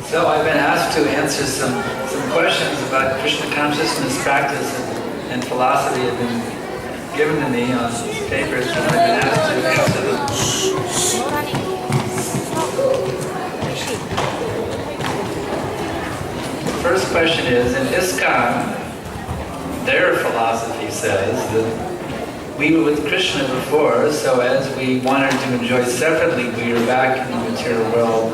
So I've been asked to answer some questions about Krishna consciousness practice and philosophy have been given to me on papers, and I've been asked to answer them. The first question is, in ISKCON, their philosophy says that we were with Krishna before, so as we wanted to enjoy separately, we are back in the material world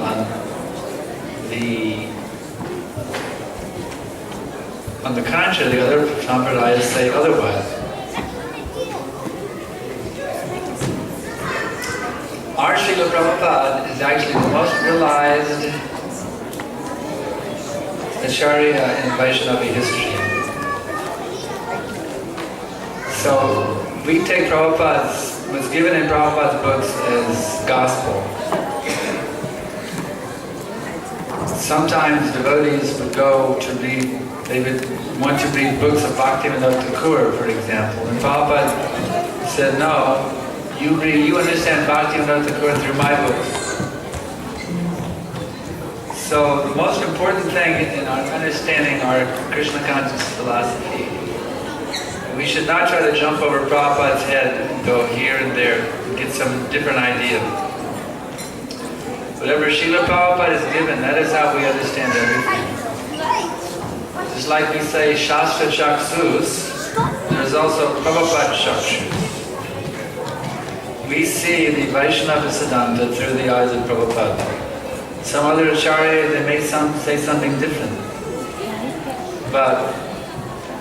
on the contrary, the other sampradayas say otherwise. Our Srila Prabhupada is actually the most realized Acharya in Vaishnava history. So we take what's given in Prabhupada's books as gospel. Sometimes devotees would go to read, they would want to read books of Bhaktivinoda Thakur, for example. And Prabhupada said, no, you understand Bhaktivinoda Thakur through my books. So the most important thing in our understanding our Krishna conscious philosophy, we should not try to jump over Prabhupada's head and go here and there and get some different idea. Whatever Srila Prabhupada is given, that is how we understand everything. Just like we say Shastra Chaksus, there's also Prabhupada Chaksus. We see the Vaishnava Siddhanta through the eyes of Prabhupada. Some other Acharya, they may say something different. But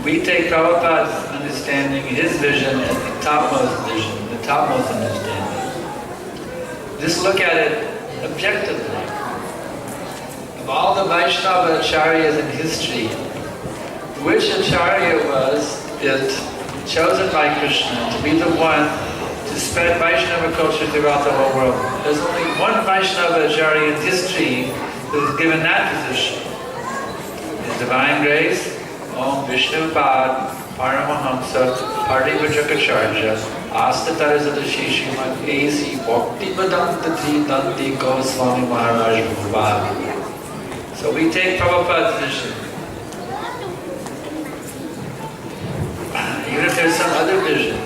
we take Prabhupada's understanding, his vision, as the topmost vision, the topmost understanding. Just look at it objectively. Of all the Vaishnava Acharyas in history, which Acharya was it chosen by Krishna to be the one to spread Vaishnava culture throughout the whole world? There's only one Vaishnava Acharya in history who was given that position. His divine grace, Om Vishnu Pad, Paramahamsa, Parivajrakacharya, Astatarasadashishimat A.C. Bhakti Vedantati Danti Goswami Maharaj Bhavad. So we take Prabhupada's vision. Even if there's some other vision,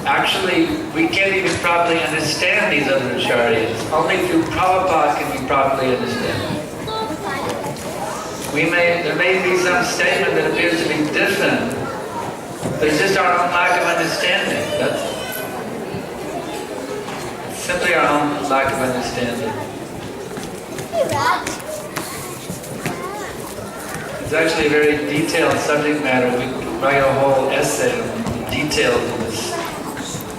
actually we can't even properly understand these other acharyas. Only through Prabhupada can we properly understand them. There may be some statement that appears to be different, but it's just our own lack of understanding. That's simply our own lack of understanding. It's actually a very detailed subject matter. We could write a whole essay on the details of this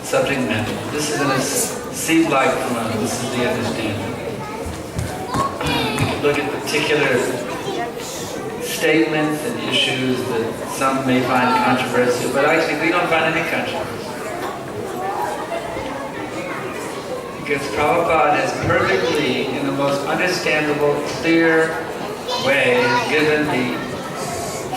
subject matter. This is in a seed-like form. This is the understanding. Look at particular statements and issues that some may find controversial, but actually we don't find any controversy. Because Prabhupada has perfectly, in the most understandable, clear way, given the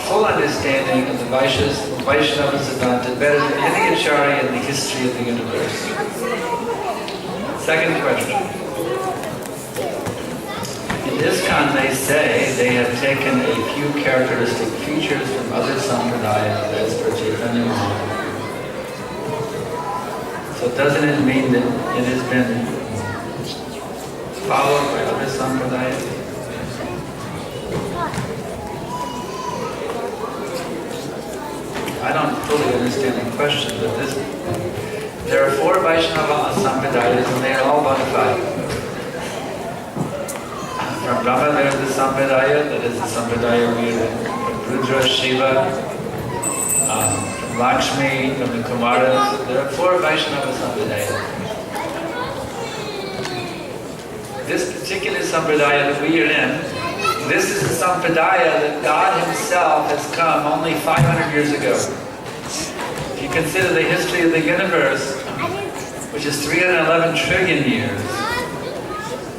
full understanding of the Vaishnava Siddhanta better than any Acharya in the history of the universe. Second question. In ISKCON they say they have taken a few characteristic features from other sampradayas as per Chaitanya Mahaprabhu. So doesn't it mean that it has been followed by other sampradayas? I don't fully understand the question, but there are 4 Vaishnava sampradayas and they are all bona fide. From Brahma there is the sampradaya, that is the sampradaya from Rudra, Shiva, from Lakshmi, from the Kumaras. There are 4 Vaishnava sampradayas. This particular sampradaya that we are in, this is the sampradaya that God Himself has come only 500 years ago. If you consider the history of the universe, which is 311 trillion years,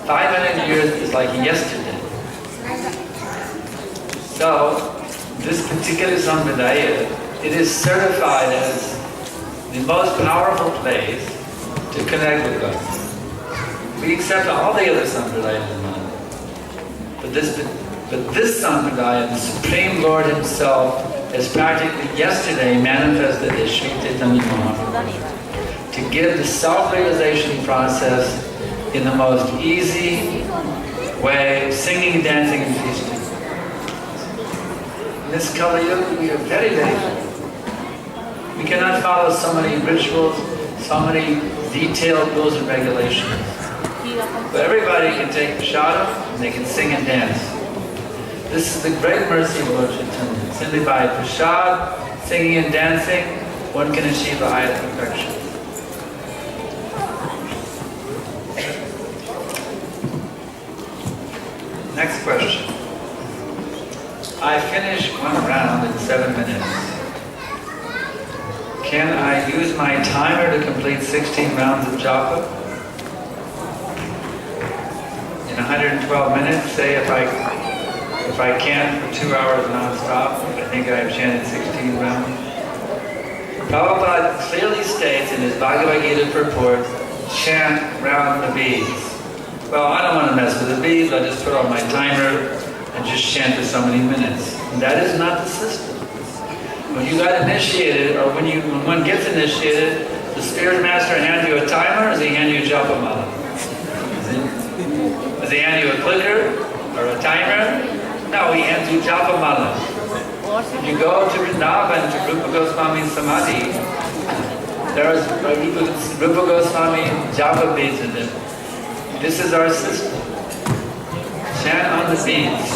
500 years is like yesterday. So, this particular sampradaya, it is certified as the most powerful place to connect with God. We accept all the other sampradayas in Nanda, but this But this Sampradaya, the Supreme Lord Himself, has practically yesterday manifested as Sri Chaitanya Mahaprabhu to give the self-realization process in the most easy way, singing, dancing, and feasting. In this Kali Yuga, we are very, very full. We cannot follow so many rituals, so many detailed rules and regulations. But everybody can take prashadam and they can sing and dance. This is the great mercy of Lord Chaitanya. Simply by prasad, singing and dancing, one can achieve the highest perfection. Next question. I finished one round in 7 minutes. Can I use my timer to complete 16 rounds of japa? In 112 minutes, say if I can for 2 hours non-stop, I think I've chanted 16 rounds. Prabhupada clearly states in his Bhagavad Gita purport, chant round the beads. Well, I don't want to mess with the beads, I'll just put on my timer and just chant for so many minutes. And that is not the system. When you got initiated, or when one gets initiated, the spirit master hands you a timer, or does he hand you a japa mala? Does he hand you a clicker or a timer? No, he hands you japa mala. If you go to Wyndham, to Rupa Goswami's Samadhi, there is Rupa Goswami japa beads in them. This is our system. Chant on the beads.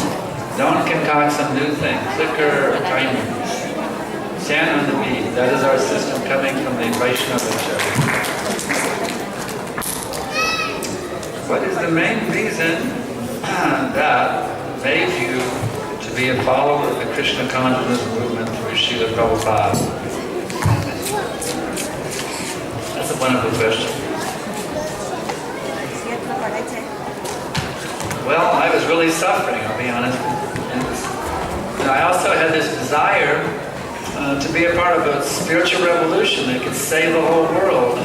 Don't concoct some new thing, clicker or timer. Chant on the beads. That is our system coming from the Vaishnava Acharya. What is the main reason that made you to be a follower of the Krishna consciousness movement through Srila Prabhupada? That's a wonderful question. Well, I was really suffering, I'll be honest. And I also had this desire to be a part of a spiritual revolution that could save the whole world.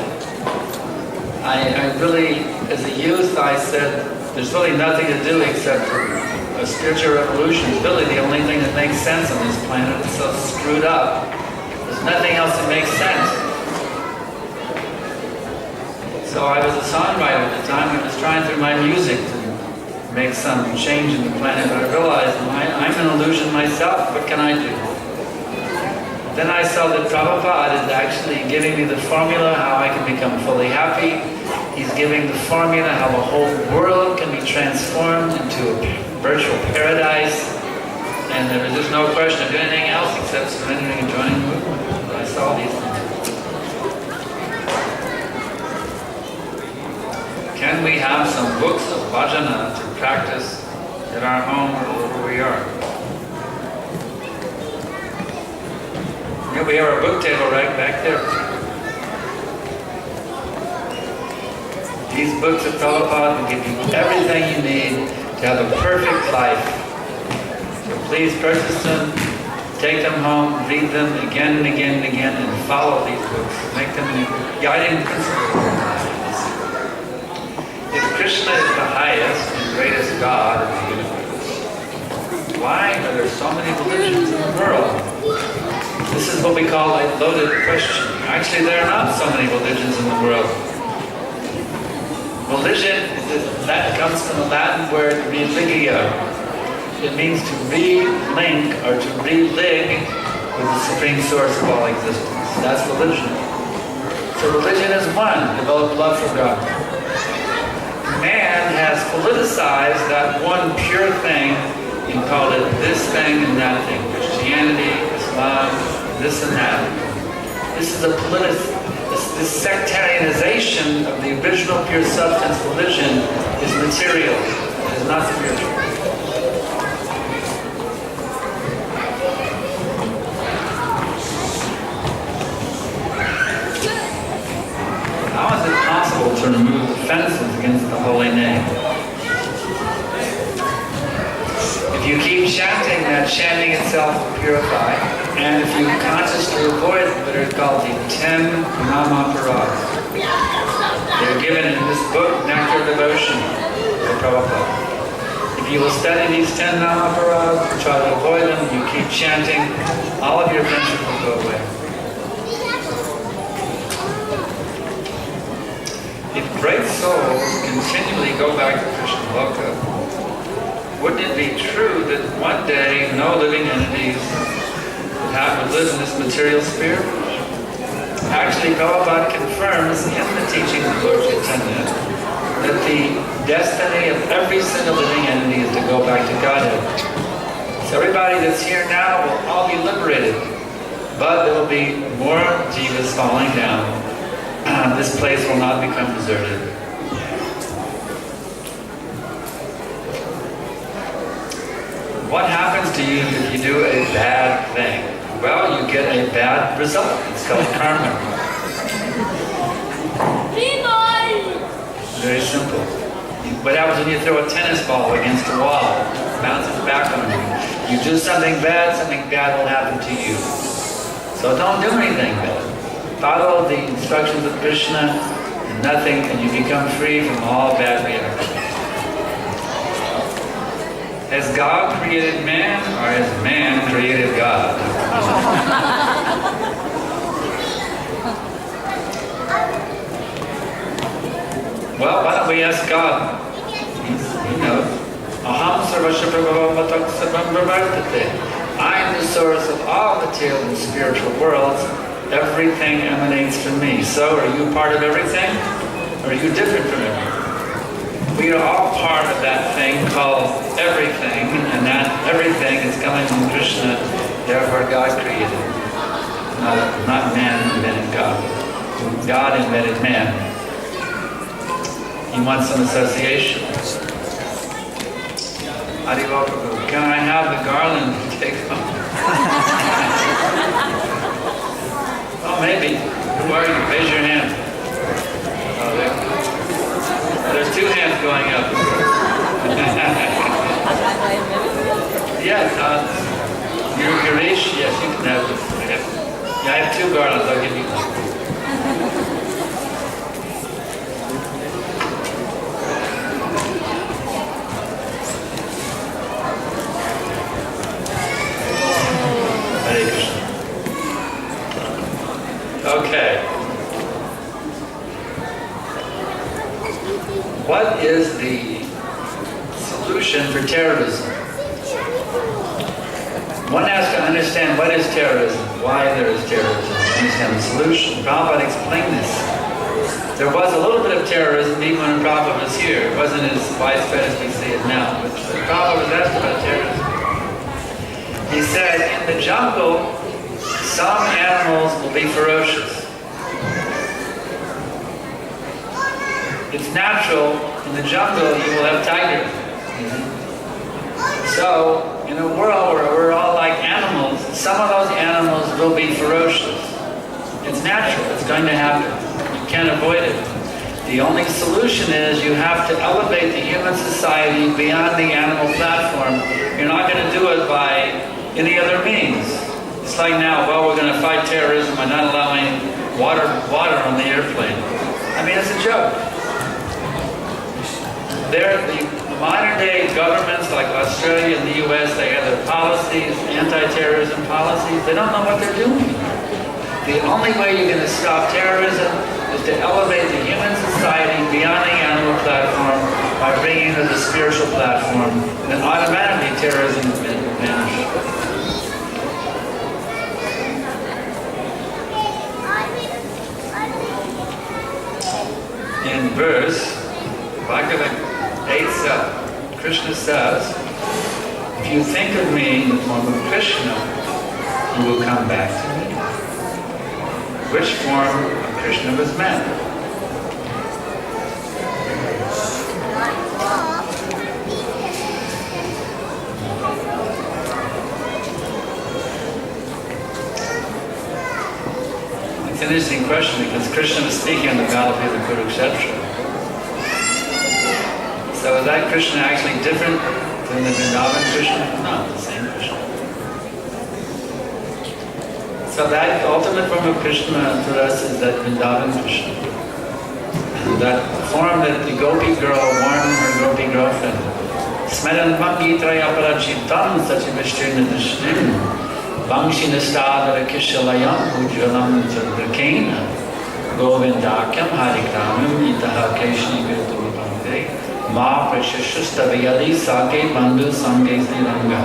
I really, as a youth, I said, there's really nothing to do except for a spiritual revolution. It's really the only thing that makes sense on this planet. It's so screwed up. There's nothing else that makes sense. So I was a songwriter at the time. I was trying through my music to make some change in the planet. But I realized I'm an illusion myself. What can I do? Then I saw that Prabhupada is actually giving me the formula how I can become fully happy. He's giving the formula how the whole world can be transformed into a virtual paradise. And there was just no question of anything else except surrendering and joining the movement. I saw these things. Can we have some books of bhajana to practice at our home or wherever we are? Yeah, we have our book table right back there. These books of Prabhupada will give you everything you need to have a perfect life. So please purchase them, take them home, read them again and again and again, and follow these books. Make them guiding principles. If Krishna is the highest and greatest God of the universe, why are there so many religions in the world? This is what we call a loaded question. Actually, there are not so many religions in the world. Religion, that comes from the Latin word religio. It means to re-link or to re-lig with the supreme source of all existence. That's religion. So religion is one, develop love for God. Man has politicized that one pure thing and called it this thing and that thing. Christianity, Islam, this and that. This is this sectarianization of the original pure substance religion is material. It is not spiritual. How is it possible to remove the fences against the holy name? If you keep chanting, that chanting itself will purify. And if you consciously avoid what are called the 10 Namaparas, they're given in this book, Nectar of Devotion, by Prabhupada. If You will study these 10 Mahaparas, try to avoid them, you keep chanting, all of your adventures will go away. If great souls continually go back to Krishna Loka, wouldn't it be true that one day no living entities would live in this material sphere? Actually, Prabhupada confirms in the teachings of Lord Chaitanya that the destiny of every single living entity is to go back to Godhead. So everybody that's here now will all be liberated, but there will be more jivas falling down. This place will not become deserted. What happens to you if you do a bad thing? Well, you get a bad result. It's called karma. Very simple. What happens when you throw a tennis ball against a wall? It bounces back on you. You do something bad will happen to you. So don't do anything bad. Follow the instructions of Krishna and nothing, and you become free from all bad reactions. Has God created man, or has man created God? Well, why don't we ask God? He knows. Aham sarvasya prabhava matak sarvam pravartate. I am the source of all material and spiritual worlds. Everything emanates from me. So, are you part of everything? Or are you different from everything? We are all part of that thing called everything, and that everything is coming from Krishna, therefore God created. Not man invented God. God invented man. He wants some association. Can I have the garland to take home? Oh, maybe. Who are you? Raise your hand. Oh, there. There's two hands going up. Yes, you're Girish? Yes, you can have this. Yeah, I have two garlands. I'll give you one. Hare Krishna. Okay. What is the solution for terrorism? One has to understand what is terrorism, why there is terrorism, understand the solution. Prabhupada explained this. There was a little bit of terrorism even when Prabhupada was here. It wasn't as widespread as we see it now. But Prabhupada was asked about terrorism. He said, in the jungle, some animals will be ferocious. It's natural, in the jungle you will have tigers. So, in a world where we're all like animals, some of those animals will be ferocious. It's natural, it's going to happen. You can't avoid it. The only solution is you have to elevate the human society beyond the animal platform. You're not going to do it by any other means. It's like now, well, we're going to fight terrorism by not allowing water on the airplane. I mean, it's a joke. The modern day governments like Australia and the US, they have their policies, anti-terrorism policies. They don't know what they're doing. The only way you're going to stop terrorism is to elevate the human society beyond the animal platform by bringing it to the spiritual platform. Then automatically terrorism will vanish. In verse, Bhagavad 8:7, Krishna says, if you think of me in the form of Krishna, you will come back to me. Which form of Krishna was meant? It's an interesting question because Krishna was speaking on the battlefield of Kurukshetra. So is that Krishna actually different than the Vrindavan Krishna? No, the same Krishna. So that ultimate form of Krishna to us is that Vrindavan Krishna. That form that the Gopi girl won her Gopi girlfriend. Smeran Vangi Trayaparachitam Sachivishtirna Dishtim Vangshinastadara Kishalayam Ujjalam Chandrakena Govindakam Harikramam Itaha Keshni Virtu Bhante Ma Prashashustavayali Sake Bandhu Sange Sriranga.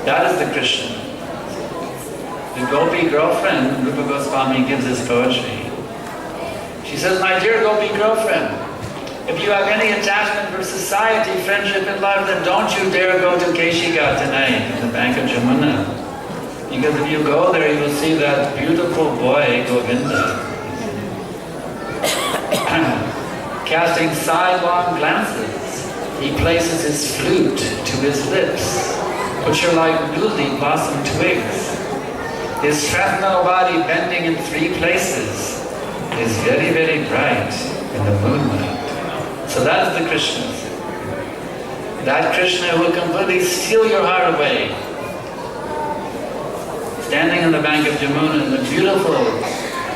That is the Krishna. The Gopi girlfriend, Rupa Goswami gives this poetry. She says, my dear Gopi girlfriend, if you have any attachment for society, friendship, and love, then don't you dare go to Keshika tonight, in the bank of Jamuna. Because if you go there, you will see that beautiful boy, Govinda, casting sidelong glances. He places his flute to his lips, which are like newly blossomed twigs. His shrapnel body bending in 3 places is very, very bright in the moonlight. So that is the Krishna. That Krishna will completely steal your heart away. Standing on the bank of Jamuna in the beautiful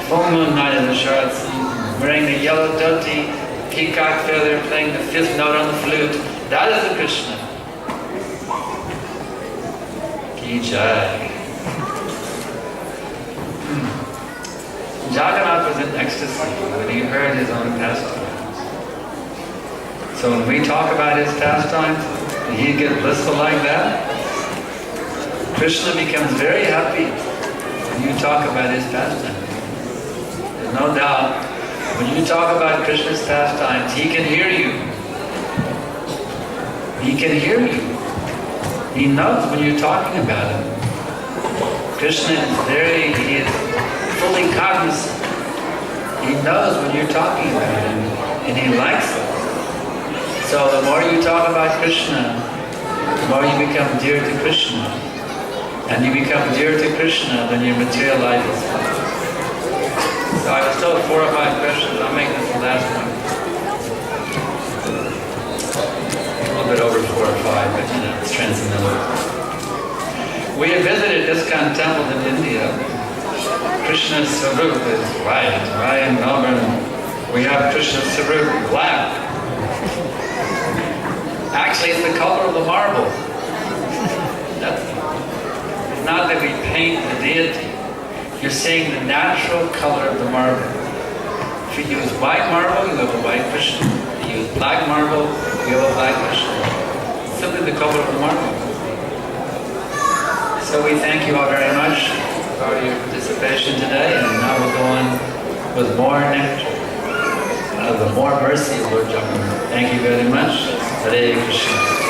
full moon night of the Sharad season, wearing the yellow dhoti, peacock feather, playing the 5th note on the flute, that is the Krishna. Ki Jai. Jagannath was in ecstasy when he heard his own pastime. So when we talk about his pastimes, and he get blissful like that, Krishna becomes very happy when you talk about his pastimes. There's no doubt, when you talk about Krishna's pastimes, he can hear you. He can hear you. He knows when you're talking about him. Krishna is he is fully cognizant. He knows when you're talking about him, and he likes it. So the more you talk about Krishna, the more you become dear to Krishna. And you become dear to Krishna, then your material life is fine. So I was told 4 or 5 questions. I'll make this the last one. A little bit over 4 or 5, but it's transcendental. We have visited ISKCON temples in India. Krishna's Sarup is white. Right in Melbourne, we have Krishna's Sarup black. Actually, it's the color of the marble. It's not that we paint the deity. You're seeing the natural color of the marble. If you use white marble, you have a white Krishna. If you use black marble, you have a black Krishna. It's simply the color of the marble. So we thank you all very much for your participation today, and now we'll go on with more nectar. The more mercy, Lord Jagannath. Thank you very much. Hare Krishna.